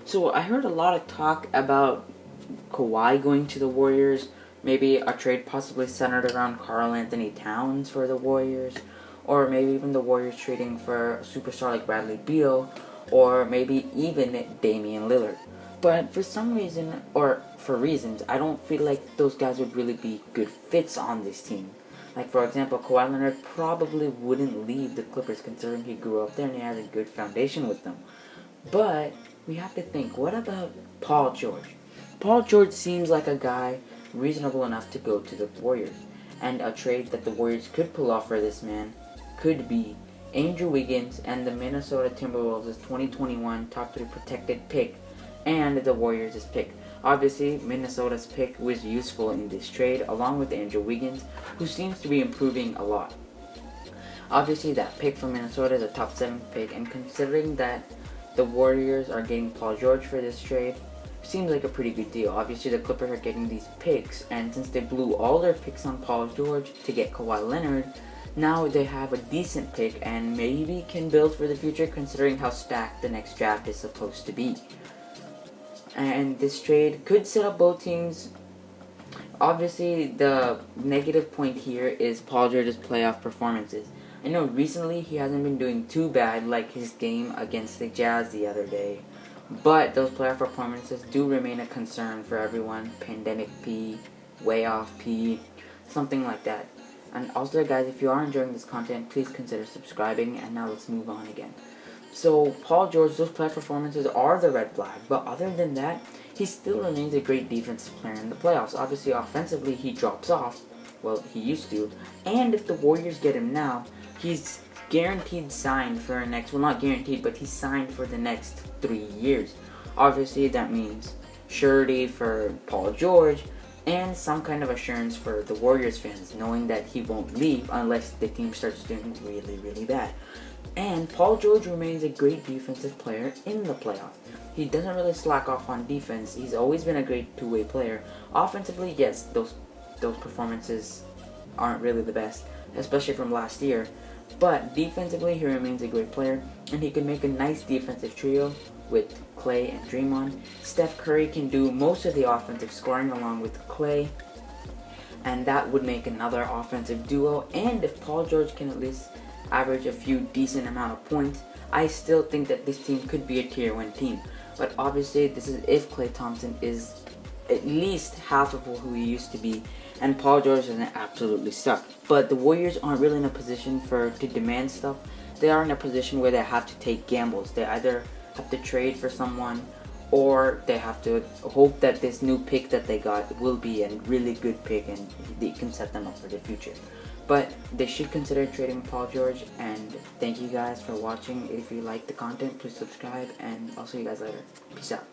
So I heard a lot of talk about Kawhi going to the Warriors, maybe a trade possibly centered around Karl-Anthony Towns for the Warriors, or maybe even the Warriors trading for a superstar like Bradley Beal, or maybe even Damian Lillard. But for some reason, or for reasons, I don't feel like those guys would really be good fits on this team. Like, for example, Kawhi Leonard probably wouldn't leave the Clippers considering he grew up there and he has a good foundation with them. But we have to think, what about Paul George? Paul George seems like a guy reasonable enough to go to the Warriors. And a trade that the Warriors could pull off for this man could be Andrew Wiggins and the Minnesota Timberwolves' 2021 top 3 protected pick and the Warriors' pick. Obviously, Minnesota's pick was useful in this trade along with Andrew Wiggins, who seems to be improving a lot. Obviously, that pick from Minnesota is a top 7 pick, and considering that the Warriors are getting Paul George for this trade, seems like a pretty good deal. Obviously, the Clippers are getting these picks, and since they blew all their picks on Paul George to get Kawhi Leonard, now they have a decent pick and maybe can build for the future considering how stacked the next draft is supposed to be. And this trade could set up both teams. Obviously, the negative point here is Paul George's playoff performances. I know recently he hasn't been doing too bad, like his game against the Jazz the other day, but those playoff performances do remain a concern for everyone. Pandemic P, way off P, something like that. And also, guys, if you are enjoying this content, please consider subscribing. And now let's move on again. So Paul George, those playoff performances are the red flag, but other than that, he still remains a great defensive player in the playoffs. Obviously, offensively, he drops off. Well, he used to. And if the Warriors get him now, he's guaranteed signed for the next, well, not guaranteed, but he's signed for the next 3 years. Obviously, that means surety for Paul George and some kind of assurance for the Warriors fans, knowing that he won't leave unless the team starts doing really, really bad. And Paul George remains a great defensive player in the playoffs. He doesn't really slack off on defense. He's always been a great two-way player. Offensively, yes, those performances aren't really the best, especially from last year. But defensively, he remains a great player, and he can make a nice defensive trio with Clay and Draymond. Steph Curry can do most of the offensive scoring along with Clay, and that would make another offensive duo. And if Paul George can at least average a few decent amount of points, I still think that this team could be a tier 1 team. But obviously, this is if Klay Thompson is at least half of who he used to be, and Paul George doesn't absolutely suck. But the Warriors aren't really in a position to demand stuff. They are in a position where they have to take gambles. They either have to trade for someone, or they have to hope that this new pick that they got will be a really good pick and they can set them up for the future. But they should consider trading Paul George, and thank you guys for watching. If you like the content, please subscribe, and I'll see you guys later. Peace out.